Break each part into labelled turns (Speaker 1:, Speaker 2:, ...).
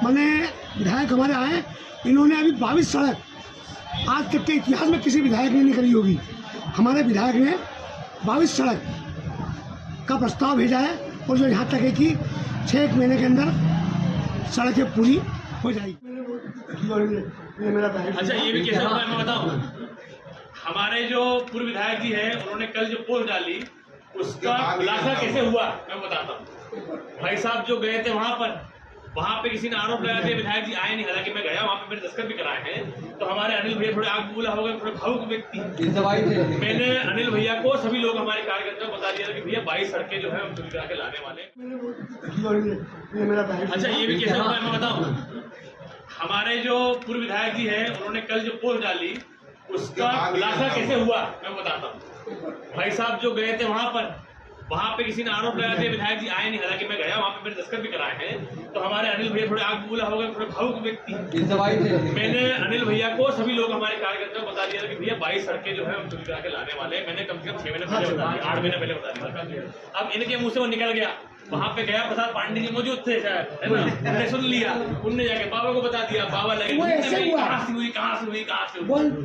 Speaker 1: मैंने विधायक हमारे आए, इन्होंने अभी 22 सड़क आज तक के इतिहास में किसी विधायक ने नहीं करी होगी। हमारे विधायक ने 22 सड़क का प्रस्ताव भेजा है और जो यहाँ तक है कि 6 महीने के अंदर सड़कें पूरी हो जाएगी।
Speaker 2: अच्छा, ये भी कैसे होता है मैं बताऊं। हमारे जो पूर्व विधायक जी हैं, उन्होंने कल जो पोस्ट डाली उसका खुलासा कैसे हुआ मैं बताता हूँ। भाई साहब जो गए थे वहाँ पे किसी ने आरोप लगाया थे विधायक जी आए नहीं, हालांकि मैं गया, वहाँ पे मैंने दस्तखत भी कराए हैं। तो हमारे अनिल भैया थोड़े आग बबूला हो गए, थोड़े भावुक व्यक्ति। मैंने अनिल भैया को सभी लोग हमारे कार्यकर्ता को बता दिया था कि भैया 22 सड़कें जो है हम खुद करा के लाने वाले। अच्छा, ये भी कैसे होता है मैं बताऊँ। हमारे जो पूर्व विधायक जी हैं, उन्होंने कल जो पोस्ट डाली उसका खुलासा कैसे हुआ मैं बताता हूँ। भाई साहब जो गए थे वहाँ पे किसी ने आरोप लगाया थे विधायक जी आए नहीं, हालांकि मैं गया, वहाँ पे मैंने दस्तखत भी कराए हैं। तो हमारे अनिल भैया थोड़े आग बबूला हो गए, थोड़े भावुक व्यक्ति। मैंने अनिल भैया को सभी लोग हमारे कार्यकर्ता को बता दिया था कि भैया 22 सड़कें जो है हम खुद करा के लाने वाले हैं। मैंने कम से कम 6 महीने पहले बता दिया, 8 महीने पहले बता दिया। अब इनके मुंह से वो निकल गया। वहाँ पे गया, प्रसाद पांडे जी मौजूद थे शायद, है ना, उन्होंने सुन लिया, उनने जाके बाबा को बता दिया। बाबा लगे कहाँ से हुई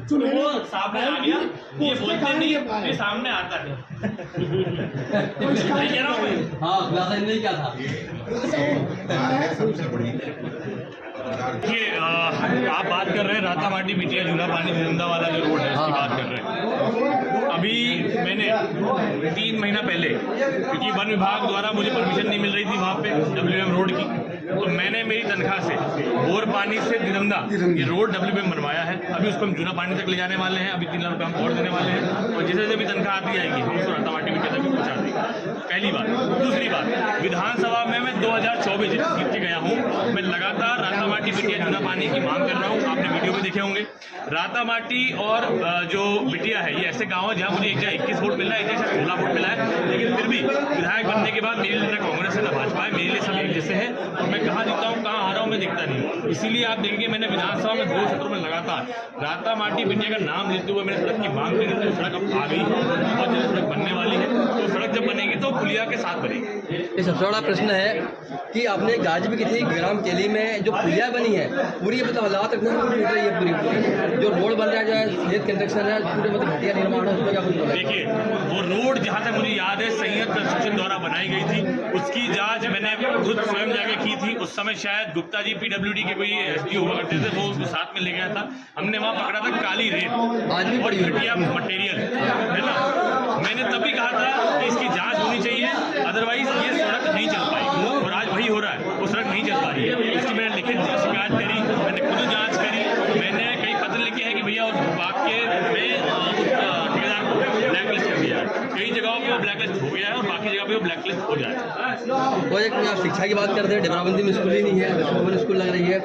Speaker 2: तो वो सामने आ गया। ये बोलते नहीं, ये सामने आता है। कह रहा हूँ मैं।
Speaker 3: हाँ, खुलासा नहीं क्या था।
Speaker 2: देखिए, आप बात कर रहे हैं रातामाटी बिटिया झूला पानी धंधा वाला जो रोड है उसकी बात कर रहे हैं। अभी मैंने 3 महीना पहले, क्योंकि वन विभाग द्वारा मुझे परमिशन नहीं मिल रही थी वहाँ पे WM रोड की, तो मैंने मेरी तनख्वाह से बोर पानी से दिरंदा ये रोड WM बनवाया है। अभी उसको हम जूना पानी तक ले जाने वाले हैं। अभी 3 लाख रुपये हम और देने वाले हैं और जैसे जैसे भी तनख्वाह आती जाएगी हम उसको रातामाटी बिटिया तक भी पहुँचा देंगे। पहली बात। दूसरी बात, विधानसभा में मैं 2024 जीत के गया हूँ। मैं लगातार रातामाटी बिटिया जूना पानी की मांग कर रहा हूँ। आपने वीडियो में देखे होंगे। रातामाटी और जो बिटिया है, ये ऐसे गाँव है जहाँ मुझे एक जगह 21 वोट मिला है, एक जगह 16 वोट मिला है, लेकिन फिर भी विधायक बनने के बाद मेरे लिए ना कांग्रेस है ना भाजपा है, मेरे लिए सब एक जैसे है। और मैं कहाँ जीता हूँ कहाँ हारा हूँ मैं दिखता नहीं। इसीलिए आप देखेंगे मैंने विधानसभा में 2 सत्रों में लगातार रातामाटी बिटिया का नाम लेते हुए मैंने सड़क की मांग करी थी। सड़क अब आ गई है, बहुत जल्द सड़क बनने वाली है। तो सड़क जब बनेगी तो पुलिया के साथ बनेगी।
Speaker 3: ये सबसे बड़ा प्रश्न है कि आपने गाज भी की थी ग्राम केली में जो पुलिया बनी है पूरी, मतलब हालात तक नहीं रही है। पूरी जो रोड बन रहा है, खेत कंस्ट्रक्शन है, पूरे मतलब घटिया निर्माण है, उसमें क्या कुछ।
Speaker 2: देखिए, वो रोड जहाँ तक मुझे याद है संयंत्र कंस्ट्रक्शन द्वारा बनाई गई थी, उसकी जांच मैंने खुद स्वयं जाके की थी। उस समय शायद गुप्ता जी PWD के कोई SDO हुआ करते थे, वो उसको साथ में ले गया था। हमने वहाँ पकड़ा था काली रेत और घटिया मटेरियल, है ना। मैंने तभी कहा था कि इसकी जांच होनी चाहिए, अदरवाइज ये सड़क नहीं चल पाएगी। और आज वही हो रहा है, वो सड़क नहीं चल पा रही है। इसकी मैंने लिखित शिकायत करी, मैंने खुद जाँच करी, मैंने कई पत्र लिखे हैं कि भैया उस विभाग के ठेकेदार को ब्लैकलिस्ट कर दिया है। कई जगहों पे वो ब्लैकलिस्ट हो गया है और बाकी जगह पे वो ब्लैकलिस्ट हो जाए।
Speaker 3: वो एक शिक्षा की बात करते हैं, डेवराबंदी में स्कूल ही नहीं है, गवर्नमेंट स्कूल लग रही है।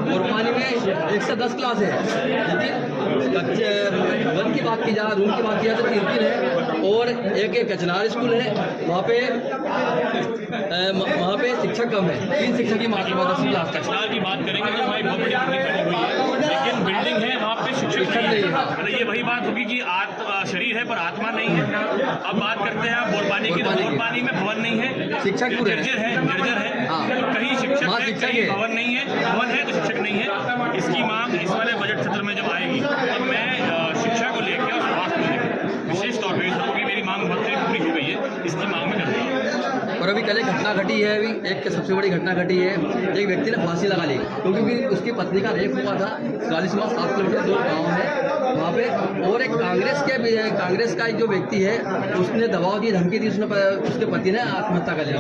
Speaker 3: और पानी में 110 क्लास है, लेकिन कच्चे 1 की बात की जाए, रूम की बात की जाए तो 3 है। और एक कचनार स्कूल है, वहाँ पे शिक्षक कम है, 3 शिक्षक की मात्रा 10 क्लास का।
Speaker 2: कचनार की बात करेंगे तो भाई बहुत बड़ी बिल्डिंग बनी हुई है, लेकिन बिल्डिंग है वहाँ पे शिक्षक नहीं है। ये वही बात होगी कि शरीर है पर आत्मा नहीं है। अब बात करते हैं आप बोरपानी की, तो बोरपानी में भवन नहीं है,
Speaker 3: शिक्षक
Speaker 2: जर्जर है। तो कहीं शिक्षक है, कहीं भवन नहीं है, भवन है तो शिक्षक नहीं है। इसकी मांग इस वाले बजट सत्र में जब आएगी तब मैं शिक्षा को लेकर और स्वास्थ्य को लेकर विशेष तौर पर, क्योंकि मेरी मांग बहुत पूरी हो गई है, इसकी मांग में कर रही हूँ।
Speaker 3: और अभी कल एक घटना घटी है, अभी एक सबसे बड़ी घटना घटी है, एक व्यक्ति ने फांसी लगा ली क्योंकि उसकी पत्नी का रेप हुआ था। 7 किलोमीटर दूर गाँव है वहाँ पे। और एक कांग्रेस का एक जो व्यक्ति है उसने दबाव दी, धमकी दी, उसके पति ने आत्महत्या कर लिया।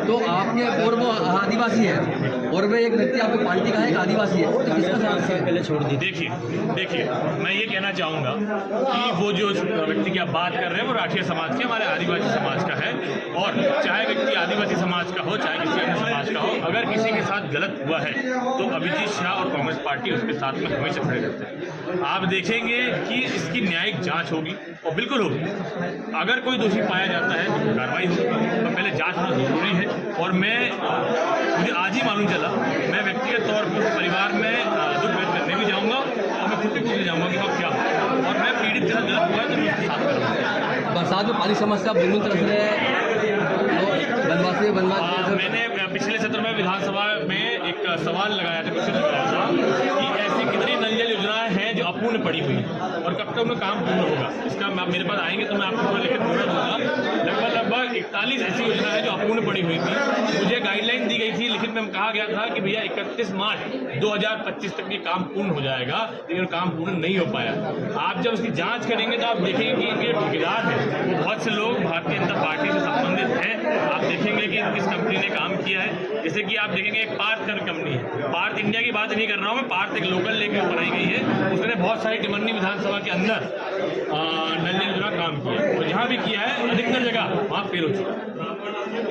Speaker 3: तो आपके, और वो आदिवासी है, और वो एक व्यक्ति आपकी पार्टी का है, एक आदिवासी है, तो किसका साथ पहले छोड़ दी।
Speaker 2: देखिए मैं ये कहना चाहूँगा कि वो जो व्यक्ति की आप बात कर रहे हैं वो राठिया समाज के, हमारे आदिवासी समाज का है। और चाहे व्यक्ति आदिवासी समाज का हो चाहे किसी अन्य समाज का हो, अगर किसी के साथ गलत हुआ है तो अभिजीत शाह और कांग्रेस पार्टी उसके साथ में हमेशा खड़े रहते हैं। आप देखेंगे कि इसकी न्यायिक जांच होगी और बिल्कुल होगी। अगर कोई दोषी पाया जाता है तो कार्रवाई होगी, तो पहले जांच होना जरूरी है। और मुझे आज ही मालूम चला, मैं व्यक्तिगत तौर पर परिवार में दुख व्यक्त करने भी जाऊँगा और मैं खुद भी पूछने जाऊँगा कि अब क्या हो, और मैं पीड़ित के साथ गलत हुआ है तो मैं उसके साथ करूँगा।
Speaker 3: बरसात में पानी समस्या बुलबुल तरफ से बनवासी इसलिए बनवा
Speaker 2: मैंने पिछले सत्र में विधानसभा में एक सवाल लगाया था, क्वेश्चन लगाया था कि ऐसी कितनी नल जल योजनाएं हैं जो अपूर्ण पड़ी हुई हैं और कब तक उनका काम पूर्ण होगा। इसका आप मेरे पास आएंगे तो मैं आपको पूरा लिखित पूरा दूंगा। लगभग 41 ऐसी योजना है जो अपूर्ण पड़ी हुई थी। मुझे गाइडलाइन दी गई थी, लिखित में कहा गया था कि भैया 31 मार्च 2025 तक ये काम पूर्ण हो जाएगा, लेकिन काम पूर्ण नहीं हो पाया। आप जब उसकी जांच करेंगे तो आप देखेंगे कि इनके ठेकेदार हैं वो बहुत से लोग भारतीय जनता पार्टी से संबंधित हैं। आप देखेंगे कि किस कंपनी ने काम किया है। जैसे कि आप देखेंगे एक पार्थ कंपनी है, पार्थ इंडिया की बात नहीं कर रहा हूँ मैं, पार्थ एक लोकल लेक में बनाई गई है। उसने बहुत सारी टिमरनी विधानसभा के अंदर नल जल योजना काम किया है और जहाँ भी किया है अधिकतर जगह वहाँ फेल हो चुका है।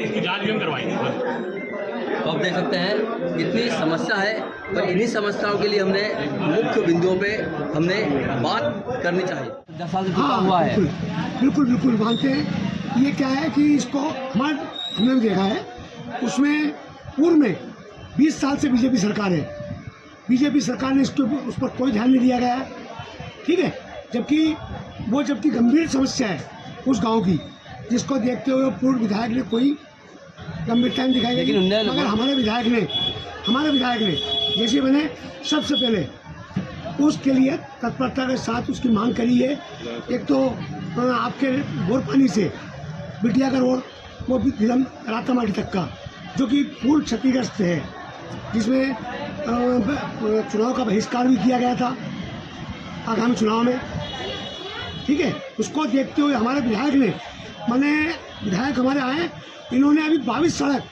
Speaker 2: इसकी जाँच भी हम करवाएंगे।
Speaker 3: तो आप देख सकते हैं इतनी समस्या है और इन्हीं समस्याओं के लिए हमने मुख्य बिंदुओं पे हमने बात करनी चाहिए। 10 साल से जुड़ा हुआ है।
Speaker 1: बिल्कुल बिल्कुल मानते हैं। ये क्या है कि इसको हमने भी देखा है, उसमें पूर्व में 20 साल से बीजेपी सरकार है। बीजेपी सरकार ने उस पर कोई ध्यान नहीं दिया गया है, ठीक है। जबकि गंभीर समस्या है उस गांव की, जिसको देखते हुए पूर्व विधायक ने कोई गंभीरता नहीं दिखाई, लेकिन मगर हमारे विधायक ने जैसे मैंने सबसे पहले उसके लिए तत्परता के साथ उसकी मांग करी है। एक तो आपके बोर पानी से बिटिया का रोड, वो भी फिल्म रातामाटी तक का, जो कि पूर्ण क्षतिग्रस्त है, जिसमें चुनाव का बहिष्कार भी किया गया था आगामी चुनाव में, ठीक है। उसको देखते हुए हमारे विधायक हमारे आए, इन्होंने अभी 22 सड़क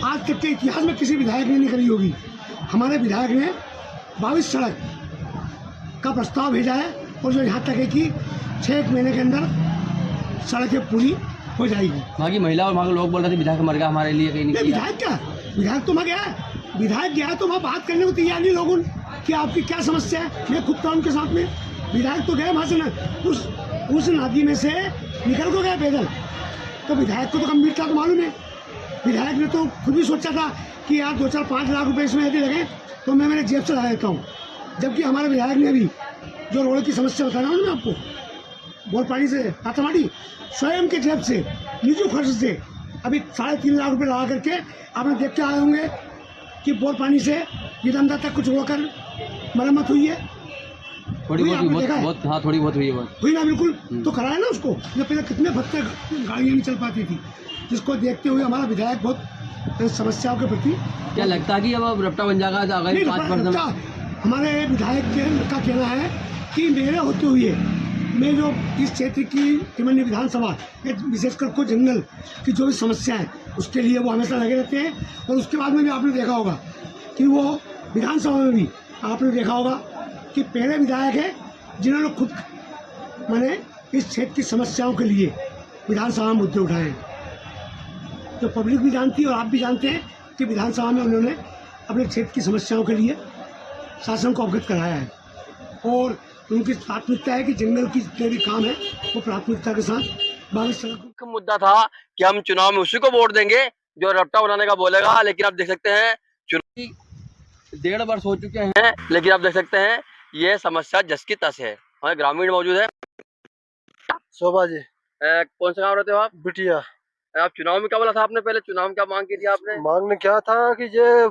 Speaker 1: आज तक के इतिहास में किसी विधायक ने नहीं करी होगी। हमारे विधायक ने 22 सड़क का प्रस्ताव भेजा है और जो यहाँ तक है कि 6 महीने के अंदर सड़कें पूरी हो जाएगी।
Speaker 3: वहाँ की महिला और वहाँ के लोग बोल रहे थे विधायक मर गया हमारे लिए, कहीं नहीं किया।
Speaker 1: विधायक तो मैं गया है, विधायक गया तो वहाँ बात करने को तैयार नहीं लोगों कि आपकी क्या समस्या है। मैं खुद था उनके साथ में, विधायक तो गए वहाँ से उस नदी में से निकल को गए पैदल। तो विधायक को तो गंभीरता तो मालूम है। विधायक ने तो खुद भी सोचा था कि यार 2-4-5 लाख रुपए इसमें यदि लगे तो मैं मेरे जेब से लगा देता हूँ। जबकि हमारे विधायक ने अभी जो रोड की समस्या बताया ना आपको, बोर पानी से रातामाटी, स्वयं के जेब से निजी खर्च से अभी 3.5 लाख रुपए लगा करके आपने देख के आए होंगे कि बोर पानी से विदमदा तक कुछ होकर मरम्मत हुई है।
Speaker 3: थोड़ी बहुत हुई
Speaker 1: ना, बिल्कुल। तो कराया ना उसको, जब पहले कितने भत्ते गाड़ियाँ नहीं चल पाती थी, जिसको देखते हुए हमारा विधायक बहुत समस्याओं के प्रति। क्या
Speaker 3: लगता है कि अब रपटा बन जाएगा आगामी 5 वर्ष में?
Speaker 1: हमारे विधायक का कहना है कि मेरे होते हुए मैं जो इस क्षेत्र की टिमरनी विधानसभा, विशेषकर को जंगल की जो भी समस्या है उसके लिए वो हमेशा लगे रहते हैं। और उसके बाद में भी आपने देखा होगा कि वो विधानसभा में भी आपने देखा होगा कि पहले विधायक है जिन्होंने खुद इस क्षेत्र की समस्याओं के लिए विधानसभा में मुद्दे उठाए हैं। तो पब्लिक भी जानती है और आप भी जानते हैं कि विधानसभा में उन्होंने अपने क्षेत्र की समस्याओं के लिए शासन को अवगत कराया है और उनकी प्राथमिकता है कि जंगल की जितने भी काम है वो प्राथमिकता के साथ।
Speaker 3: मुख्य मुद्दा था कि हम चुनाव में उसी को वोट देंगे जो रपटा बनाने का बोलेगा, लेकिन आप देख सकते हैं चुनाव 1.5 वर्ष हो चुके हैं, लेकिन आप देख सकते हैं ये समस्या जस की तस है। हमारे ग्रामीण मौजूद है।
Speaker 4: शोभा जी।
Speaker 3: कौन सा गाँव रहते हो आप?
Speaker 4: बिटिया।
Speaker 3: आप चुनाव में क्या बोला था आपने? पहले चुनाव में क्या मांग की थी आपने?
Speaker 4: मांग ने क्या था कि ये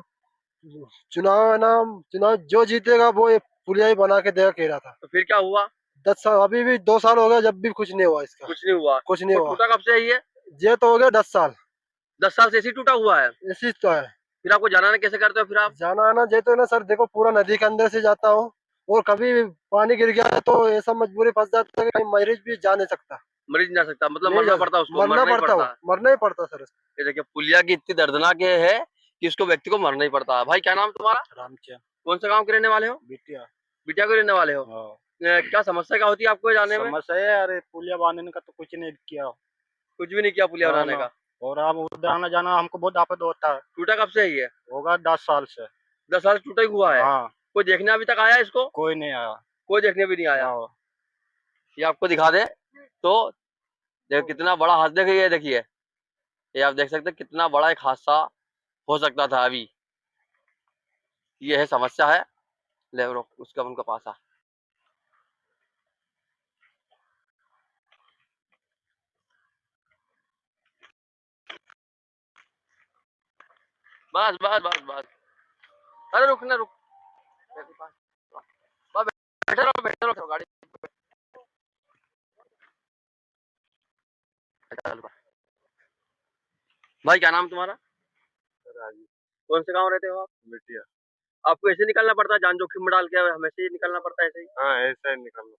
Speaker 4: चुनाव जो जीतेगा वो ये पुलिया ही बना के देगा कह रहा था।
Speaker 3: तो फिर क्या हुआ?
Speaker 4: 10 साल, अभी भी 2 साल हो गया, जब भी कुछ नहीं हुआ इसका।
Speaker 3: कुछ नहीं हुआ। टूटा कब से है
Speaker 4: ये तो हो गया 10 साल।
Speaker 3: 10 साल से इसी टूटा हुआ है।
Speaker 4: इसी तो है।
Speaker 3: फिर आपको जाना कैसे करते हो? फिर आप
Speaker 4: जाना आना जे तो ना सर, देखो पूरा नदी के अंदर से जाता हूँ और कभी पानी गिर गया तो ऐसा मजबूरी फंस जाता है कि मरीज भी जा नहीं सकता।
Speaker 3: मरीज नहीं जा सकता, मतलब मरना पड़ता है उसको?
Speaker 4: मरना ही पड़ता सर।
Speaker 3: ये देखिए पुलिया की इतनी दर्दनाक है कि उसको व्यक्ति को मरना ही पड़ता है। भाई क्या नाम तुम्हारा?
Speaker 4: रामचंद।
Speaker 3: कौन सा गाँव के रहने वाले हो?
Speaker 4: बिटिया।
Speaker 3: बिटिया के रहने वाले हो? क्या समस्या क्या होती है आपको जाने में?
Speaker 4: समस्या है, अरे पुलिया बनाने का तो कुछ नहीं किया।
Speaker 3: कुछ भी नहीं किया पुलिया बनाने का।
Speaker 4: और हम उधर आना जाना हमको बहुत आफत होता है।
Speaker 3: टूटा कब से है ये?
Speaker 4: होगा 10 साल से।
Speaker 3: 10 साल टूटा ही हुआ है।
Speaker 4: हाँ।
Speaker 3: कोई देखने अभी तक आया इसको?
Speaker 4: कोई नहीं आया।
Speaker 3: कोई देखने भी नहीं आया। ये आपको दिखा दे तो देखिए कितना बड़ा हादसा। देखिए ये आप देख सकते हैं कितना बड़ा एक हादसा हो सकता था। अभी ये है समस्या है। ले उसका उनका पास आ। बस बस बस बस। अरे रुक ना, रुक। बस बैठे रहो गाड़ी। चल भाई, क्या नाम तुम्हारा?
Speaker 4: राजू।
Speaker 3: कौन से गांव रहते हो आप?
Speaker 4: बिटिया।
Speaker 3: आपको ऐसे निकलना पड़ता है, जान जोखिम में डाल के हमेशा ही निकलना पड़ता है ऐसे ही?
Speaker 4: हाँ, ऐसा ही निकलना।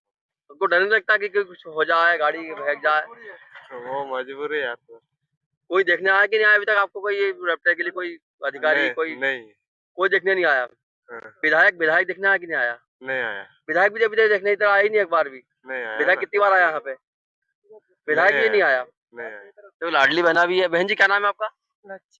Speaker 3: तुमको डर नहीं लगता कि कुछ हो जाए, गाड़ी भग जाए?
Speaker 4: वो मजबूरी है यार।
Speaker 3: कोई देखने आया कि नहीं आया अभी तक आपको? कोई रफ्तार के लिए कोई अधिकारी, कोई
Speaker 4: नहीं।
Speaker 3: कोई देखने नहीं आया?
Speaker 4: हाँ,
Speaker 3: विधायक विधायक देखने आया कि नहीं आया?
Speaker 4: नहीं आया।
Speaker 3: विधायक भी अभी तक देखने इधर आया ही नहीं एक बार भी।
Speaker 4: नहीं आया
Speaker 3: विधायक
Speaker 4: ना।
Speaker 3: कितनी बार आया यहाँ पे? विधायक भी नहीं आया।
Speaker 4: नहीं आया।
Speaker 3: तो लाडली बहना भी है। बहन जी, क्या नाम है आपका?